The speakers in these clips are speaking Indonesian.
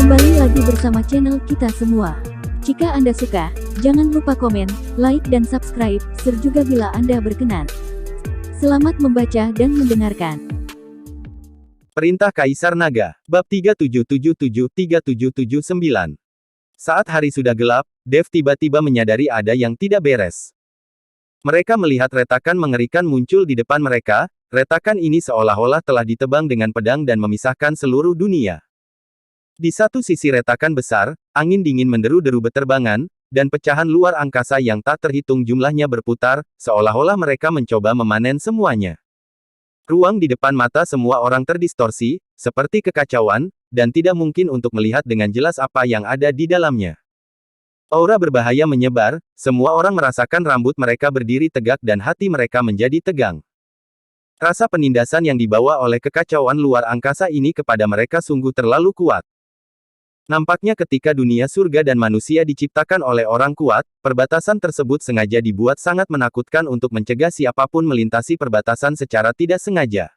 Kembali lagi bersama channel kita semua. Jika Anda suka, jangan lupa komen, like dan subscribe, share juga bila Anda berkenan. Selamat membaca dan mendengarkan. Perintah Kaisar Naga, Bab 3777-3779. Saat hari sudah gelap, Dev tiba-tiba menyadari ada yang tidak beres. Mereka melihat retakan mengerikan muncul di depan mereka. Retakan ini seolah-olah telah ditebang dengan pedang dan memisahkan seluruh dunia. Di satu sisi retakan besar, angin dingin menderu-deru beterbangan, dan pecahan luar angkasa yang tak terhitung jumlahnya berputar, seolah-olah mereka mencoba memanen semuanya. Ruang di depan mata semua orang terdistorsi, seperti kekacauan, dan tidak mungkin untuk melihat dengan jelas apa yang ada di dalamnya. Aura berbahaya menyebar, semua orang merasakan rambut mereka berdiri tegak dan hati mereka menjadi tegang. Rasa penindasan yang dibawa oleh kekacauan luar angkasa ini kepada mereka sungguh terlalu kuat. Nampaknya ketika dunia surga dan manusia diciptakan oleh orang kuat, perbatasan tersebut sengaja dibuat sangat menakutkan untuk mencegah siapapun melintasi perbatasan secara tidak sengaja.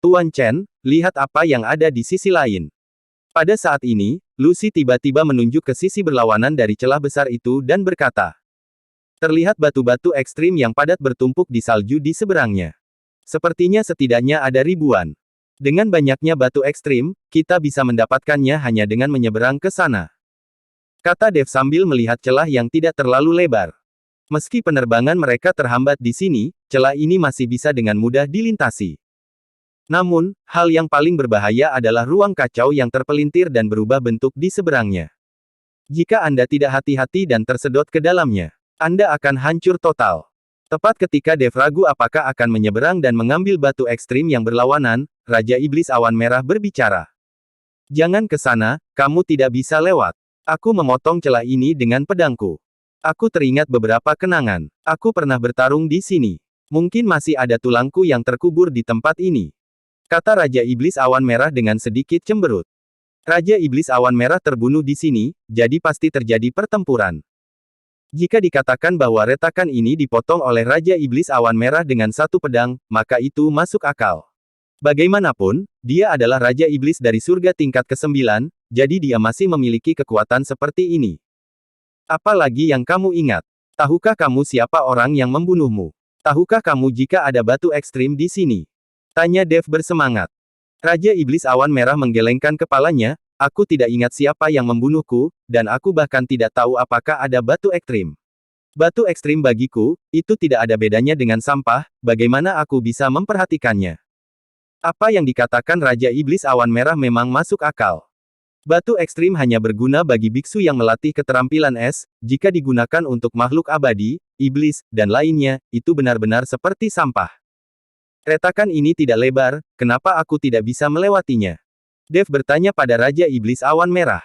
Tuan Chen, lihat apa yang ada di sisi lain. Pada saat ini, Lucy tiba-tiba menunjuk ke sisi berlawanan dari celah besar itu dan berkata, terlihat batu-batu ekstrim yang padat bertumpuk di salju di seberangnya. Sepertinya setidaknya ada ribuan. Dengan banyaknya batu ekstrim, kita bisa mendapatkannya hanya dengan menyeberang ke sana. Kata Dev sambil melihat celah yang tidak terlalu lebar. Meski penerbangan mereka terhambat di sini, celah ini masih bisa dengan mudah dilintasi. Namun, hal yang paling berbahaya adalah ruang kacau yang terpelintir dan berubah bentuk di seberangnya. Jika Anda tidak hati-hati dan tersedot ke dalamnya, Anda akan hancur total. Tepat ketika Dev ragu apakah akan menyeberang dan mengambil batu ekstrim yang berlawanan, Raja Iblis Awan Merah berbicara. Jangan ke sana, kamu tidak bisa lewat. Aku memotong celah ini dengan pedangku. Aku teringat beberapa kenangan. Aku pernah bertarung di sini. Mungkin masih ada tulangku yang terkubur di tempat ini. Kata Raja Iblis Awan Merah dengan sedikit cemberut. Raja Iblis Awan Merah terbunuh di sini, jadi pasti terjadi pertempuran. Jika dikatakan bahwa retakan ini dipotong oleh Raja Iblis Awan Merah dengan satu pedang, maka itu masuk akal. Bagaimanapun, dia adalah Raja Iblis dari surga tingkat ke-9, jadi dia masih memiliki kekuatan seperti ini. Apalagi yang kamu ingat? Tahukah kamu siapa orang yang membunuhmu? Tahukah kamu jika ada batu ekstrim di sini? Tanya Dev bersemangat. Raja Iblis Awan Merah menggelengkan kepalanya. Aku tidak ingat siapa yang membunuhku, dan aku bahkan tidak tahu apakah ada batu ekstrim. Batu ekstrim bagiku, itu tidak ada bedanya dengan sampah, bagaimana aku bisa memperhatikannya? Apa yang dikatakan Raja Iblis Awan Merah memang masuk akal. Batu ekstrim hanya berguna bagi biksu yang melatih keterampilan es, jika digunakan untuk makhluk abadi, iblis, dan lainnya, itu benar-benar seperti sampah. Retakan ini tidak lebar, kenapa aku tidak bisa melewatinya? Dev bertanya pada Raja Iblis Awan Merah.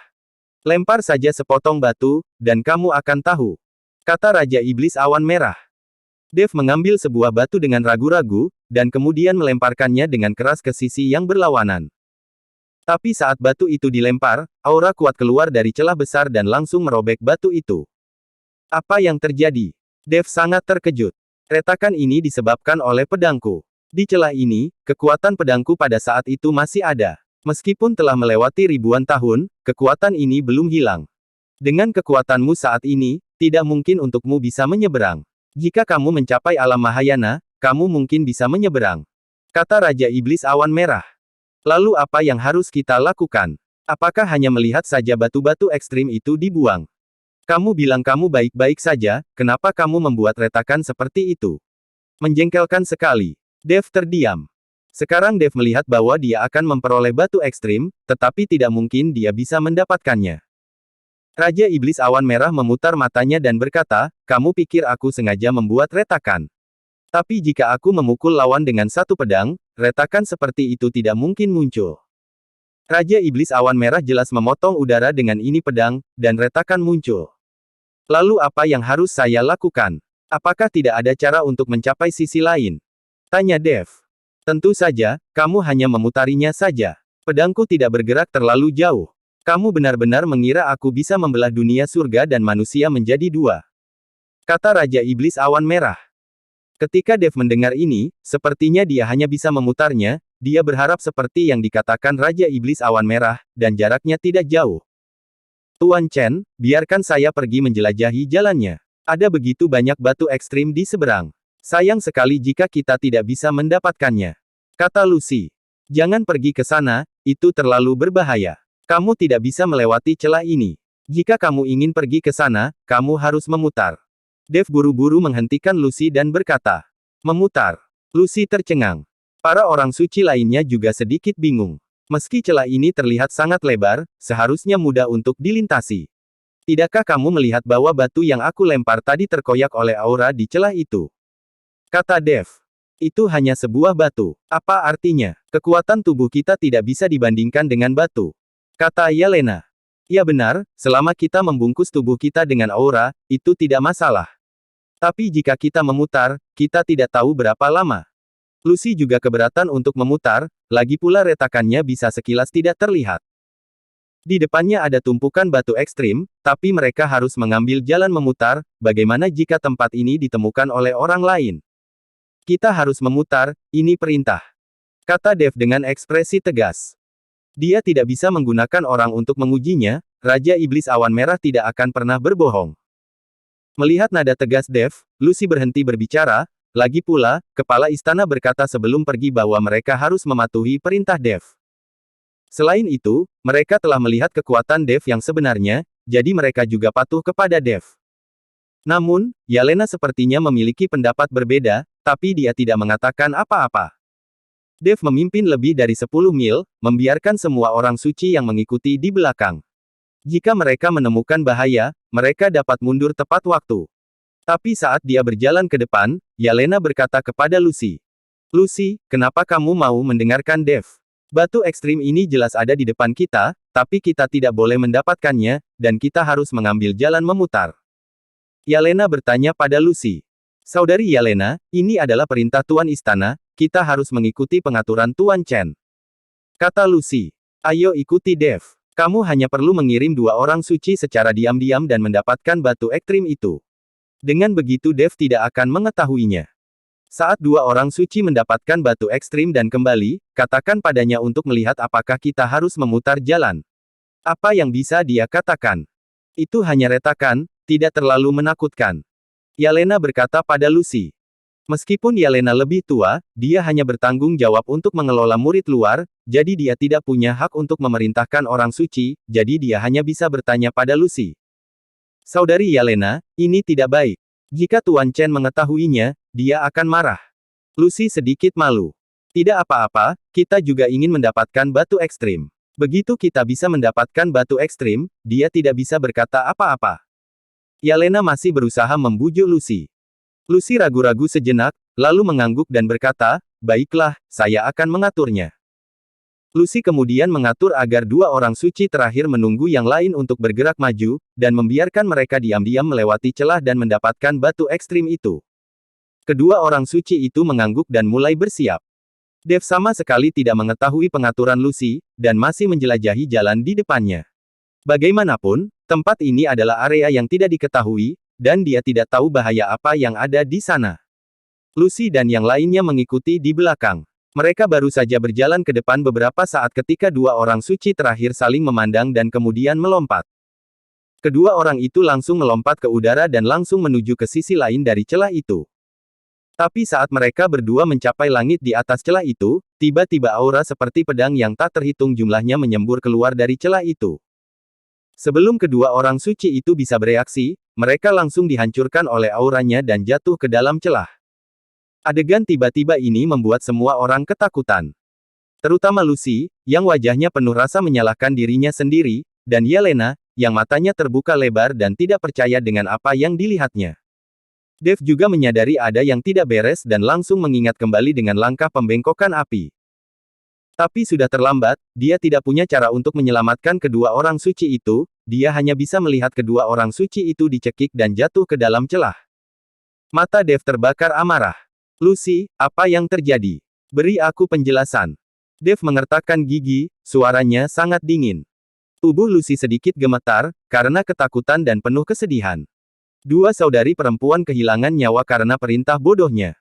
Lempar saja sepotong batu, dan kamu akan tahu. Kata Raja Iblis Awan Merah. Dev mengambil sebuah batu dengan ragu-ragu, dan kemudian melemparkannya dengan keras ke sisi yang berlawanan. Tapi saat batu itu dilempar, aura kuat keluar dari celah besar dan langsung merobek batu itu. Apa yang terjadi? Dev sangat terkejut. Retakan ini disebabkan oleh pedangku. Di celah ini, kekuatan pedangku pada saat itu masih ada. Meskipun telah melewati ribuan tahun, kekuatan ini belum hilang. Dengan kekuatanmu saat ini, tidak mungkin untukmu bisa menyeberang. Jika kamu mencapai alam Mahayana, kamu mungkin bisa menyeberang. Kata Raja Iblis Awan Merah. Lalu apa yang harus kita lakukan? Apakah hanya melihat saja batu-batu ekstrim itu dibuang? Kamu bilang kamu baik-baik saja, kenapa kamu membuat retakan seperti itu? Menjengkelkan sekali. Dev terdiam. Sekarang Dev melihat bahwa dia akan memperoleh batu ekstrim, tetapi tidak mungkin dia bisa mendapatkannya. Raja Iblis Awan Merah memutar matanya dan berkata, kamu pikir aku sengaja membuat retakan. Tapi jika aku memukul lawan dengan satu pedang, retakan seperti itu tidak mungkin muncul. Raja Iblis Awan Merah jelas memotong udara dengan ini pedang, dan retakan muncul. Lalu apa yang harus saya lakukan? Apakah tidak ada cara untuk mencapai sisi lain? Tanya Dev. Tentu saja, kamu hanya memutarinya saja. Pedangku tidak bergerak terlalu jauh. Kamu benar-benar mengira aku bisa membelah dunia surga dan manusia menjadi dua. Kata Raja Iblis Awan Merah. Ketika Dev mendengar ini, sepertinya dia hanya bisa memutarnya, dia berharap seperti yang dikatakan Raja Iblis Awan Merah, dan jaraknya tidak jauh. Tuan Chen, biarkan saya pergi menjelajahi jalannya. Ada begitu banyak batu ekstrim di seberang. Sayang sekali jika kita tidak bisa mendapatkannya. Kata Lucy. Jangan pergi ke sana, itu terlalu berbahaya. Kamu tidak bisa melewati celah ini. Jika kamu ingin pergi ke sana, kamu harus memutar. Dev buru-buru menghentikan Lucy dan berkata, memutar. Lucy tercengang. Para orang suci lainnya juga sedikit bingung. Meski celah ini terlihat sangat lebar, seharusnya mudah untuk dilintasi. Tidakkah kamu melihat bahwa batu yang aku lempar tadi terkoyak oleh aura di celah itu? Kata Dev. Itu hanya sebuah batu. Apa artinya? Kekuatan tubuh kita tidak bisa dibandingkan dengan batu. Kata Yelena. Ya benar, selama kita membungkus tubuh kita dengan aura, itu tidak masalah. Tapi jika kita memutar, kita tidak tahu berapa lama. Lucy juga keberatan untuk memutar, lagi pula retakannya bisa sekilas tidak terlihat. Di depannya ada tumpukan batu ekstrim, tapi mereka harus mengambil jalan memutar, bagaimana jika tempat ini ditemukan oleh orang lain? Kita harus memutar, ini perintah. Kata Dev dengan ekspresi tegas. Dia tidak bisa menggunakan orang untuk mengujinya, Raja Iblis Awan Merah tidak akan pernah berbohong. Melihat nada tegas Dev, Lucy berhenti berbicara, lagi pula, kepala istana berkata sebelum pergi bahwa mereka harus mematuhi perintah Dev. Selain itu, mereka telah melihat kekuatan Dev yang sebenarnya, jadi mereka juga patuh kepada Dev. Namun, Yelena sepertinya memiliki pendapat berbeda, tapi dia tidak mengatakan apa-apa. Dev memimpin lebih dari 10 mil, membiarkan semua orang suci yang mengikuti di belakang. Jika mereka menemukan bahaya, mereka dapat mundur tepat waktu. Tapi saat dia berjalan ke depan, Yelena berkata kepada Lucy. Lucy, kenapa kamu mau mendengarkan Dev? Batu ekstrim ini jelas ada di depan kita, tapi kita tidak boleh mendapatkannya, dan kita harus mengambil jalan memutar. Yelena bertanya pada Lucy. Saudari Yelena, ini adalah perintah Tuan Istana, kita harus mengikuti pengaturan Tuan Chen. Kata Lucy. Ayo ikuti Dev. Kamu hanya perlu mengirim 2 orang suci secara diam-diam dan mendapatkan batu ekstrim itu. Dengan begitu Dev tidak akan mengetahuinya. Saat 2 orang suci mendapatkan batu ekstrim dan kembali, katakan padanya untuk melihat apakah kita harus memutar jalan. Apa yang bisa dia katakan? Itu hanya retakan, tidak terlalu menakutkan. Yelena berkata pada Lucy. Meskipun Yelena lebih tua, dia hanya bertanggung jawab untuk mengelola murid luar, jadi dia tidak punya hak untuk memerintahkan orang suci, jadi dia hanya bisa bertanya pada Lucy. Saudari Yelena, ini tidak baik. Jika Tuan Chen mengetahuinya, dia akan marah. Lucy sedikit malu. Tidak apa-apa, kita juga ingin mendapatkan batu ekstrim. Begitu kita bisa mendapatkan batu ekstrim, dia tidak bisa berkata apa-apa. Yelena masih berusaha membujuk Lucy. Lucy ragu-ragu sejenak, lalu mengangguk dan berkata, baiklah, saya akan mengaturnya. Lucy kemudian mengatur agar 2 orang suci terakhir menunggu yang lain untuk bergerak maju, dan membiarkan mereka diam-diam melewati celah dan mendapatkan batu ekstrim itu. Kedua orang suci itu mengangguk dan mulai bersiap. Dev sama sekali tidak mengetahui pengaturan Lucy, dan masih menjelajahi jalan di depannya. Bagaimanapun, tempat ini adalah area yang tidak diketahui, dan dia tidak tahu bahaya apa yang ada di sana. Lucy dan yang lainnya mengikuti di belakang. Mereka baru saja berjalan ke depan beberapa saat ketika 2 orang suci terakhir saling memandang dan kemudian melompat. Kedua orang itu langsung melompat ke udara dan langsung menuju ke sisi lain dari celah itu. Tapi saat mereka berdua mencapai langit di atas celah itu, tiba-tiba aura seperti pedang yang tak terhitung jumlahnya menyembur keluar dari celah itu. Sebelum kedua orang suci itu bisa bereaksi, mereka langsung dihancurkan oleh auranya dan jatuh ke dalam celah. Adegan tiba-tiba ini membuat semua orang ketakutan. Terutama Lucy, yang wajahnya penuh rasa menyalahkan dirinya sendiri, dan Yelena, yang matanya terbuka lebar dan tidak percaya dengan apa yang dilihatnya. Dev juga menyadari ada yang tidak beres dan langsung mengingat kembali dengan langkah pembengkokan api. Tapi sudah terlambat, dia tidak punya cara untuk menyelamatkan kedua orang suci itu, dia hanya bisa melihat kedua orang suci itu dicekik dan jatuh ke dalam celah. Mata Dev terbakar amarah. Lucy, apa yang terjadi? Beri aku penjelasan. Dev mengertakkan gigi, suaranya sangat dingin. Tubuh Lucy sedikit gemetar, karena ketakutan dan penuh kesedihan. 2 saudari perempuan kehilangan nyawa karena perintah bodohnya.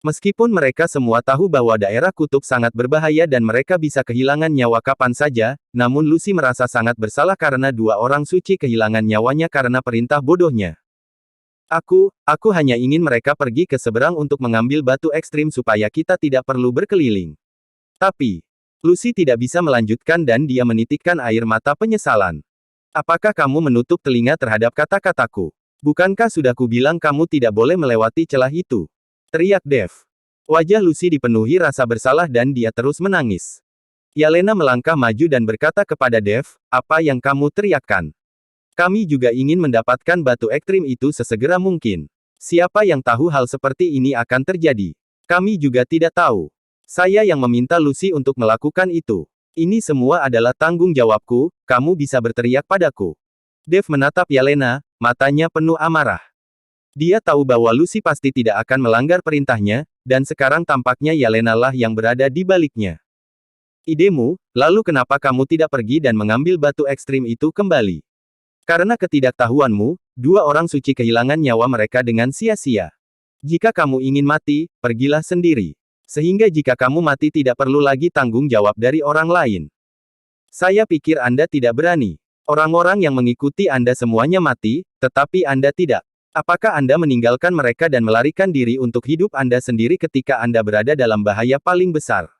Meskipun mereka semua tahu bahwa daerah kutub sangat berbahaya dan mereka bisa kehilangan nyawa kapan saja, namun Lucy merasa sangat bersalah karena dua orang suci kehilangan nyawanya karena perintah bodohnya. Aku hanya ingin mereka pergi ke seberang untuk mengambil batu ekstrim supaya kita tidak perlu berkeliling. Tapi, Lucy tidak bisa melanjutkan dan dia menitikkan air mata penyesalan. Apakah kamu menutup telinga terhadap kata-kataku? Bukankah sudah kubilang kamu tidak boleh melewati celah itu? Teriak Dev. Wajah Lucy dipenuhi rasa bersalah dan dia terus menangis. Yelena melangkah maju dan berkata kepada Dev, apa yang kamu teriakkan? Kami juga ingin mendapatkan batu ekstrim itu sesegera mungkin. Siapa yang tahu hal seperti ini akan terjadi? Kami juga tidak tahu. Saya yang meminta Lucy untuk melakukan itu. Ini semua adalah tanggung jawabku, kamu bisa berteriak padaku. Dev menatap Yelena, matanya penuh amarah. Dia tahu bahwa Lucy pasti tidak akan melanggar perintahnya, dan sekarang tampaknya Yelena lah yang berada di baliknya. Idemu, lalu kenapa kamu tidak pergi dan mengambil batu ekstrim itu kembali? Karena ketidaktahuanmu, dua orang suci kehilangan nyawa mereka dengan sia-sia. Jika kamu ingin mati, pergilah sendiri. Sehingga jika kamu mati tidak perlu lagi tanggung jawab dari orang lain. Saya pikir Anda tidak berani. Orang-orang yang mengikuti Anda semuanya mati, tetapi Anda tidak. Apakah Anda meninggalkan mereka dan melarikan diri untuk hidup Anda sendiri ketika Anda berada dalam bahaya paling besar?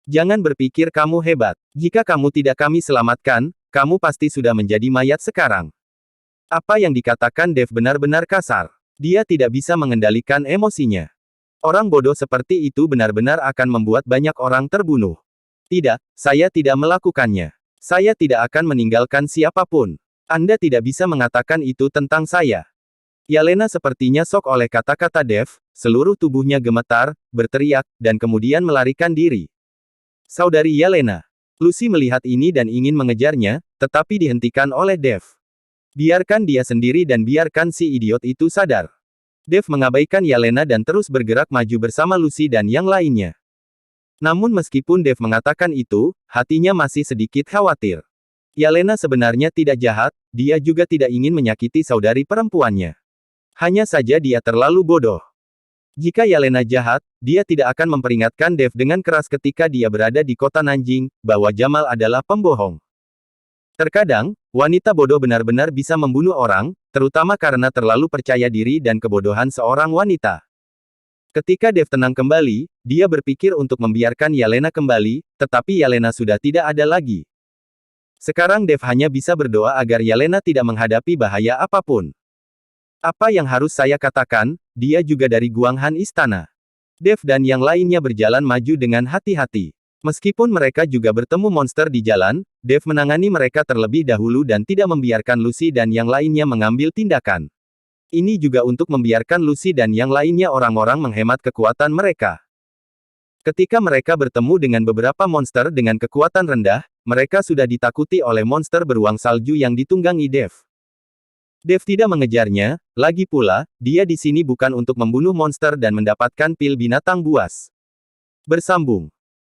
Jangan berpikir kamu hebat. Jika kamu tidak kami selamatkan, kamu pasti sudah menjadi mayat sekarang. Apa yang dikatakan Dev benar-benar kasar. Dia tidak bisa mengendalikan emosinya. Orang bodoh seperti itu benar-benar akan membuat banyak orang terbunuh. Tidak, saya tidak melakukannya. Saya tidak akan meninggalkan siapapun. Anda tidak bisa mengatakan itu tentang saya. Yelena sepertinya shock oleh kata-kata Dev, seluruh tubuhnya gemetar, berteriak, dan kemudian melarikan diri. Saudari Yelena. Lucy melihat ini dan ingin mengejarnya, tetapi dihentikan oleh Dev. Biarkan dia sendiri dan biarkan si idiot itu sadar. Dev mengabaikan Yelena dan terus bergerak maju bersama Lucy dan yang lainnya. Namun meskipun Dev mengatakan itu, hatinya masih sedikit khawatir. Yelena sebenarnya tidak jahat, dia juga tidak ingin menyakiti saudari perempuannya. Hanya saja dia terlalu bodoh. Jika Yelena jahat, dia tidak akan memperingatkan Dev dengan keras ketika dia berada di kota Nanjing, bahwa Jamal adalah pembohong. Terkadang, wanita bodoh benar-benar bisa membunuh orang, terutama karena terlalu percaya diri dan kebodohan seorang wanita. Ketika Dev tenang kembali, dia berpikir untuk membiarkan Yelena kembali, tetapi Yelena sudah tidak ada lagi. Sekarang Dev hanya bisa berdoa agar Yelena tidak menghadapi bahaya apapun. Apa yang harus saya katakan, dia juga dari Guanghan Istana. Dev dan yang lainnya berjalan maju dengan hati-hati. Meskipun mereka juga bertemu monster di jalan, Dev menangani mereka terlebih dahulu dan tidak membiarkan Lucy dan yang lainnya mengambil tindakan. Ini juga untuk membiarkan Lucy dan yang lainnya orang-orang menghemat kekuatan mereka. Ketika mereka bertemu dengan beberapa monster dengan kekuatan rendah, mereka sudah ditakuti oleh monster beruang salju yang ditunggangi Dev. Dev tidak mengejarnya, lagi pula, dia di sini bukan untuk membunuh monster dan mendapatkan pil binatang buas. Bersambung.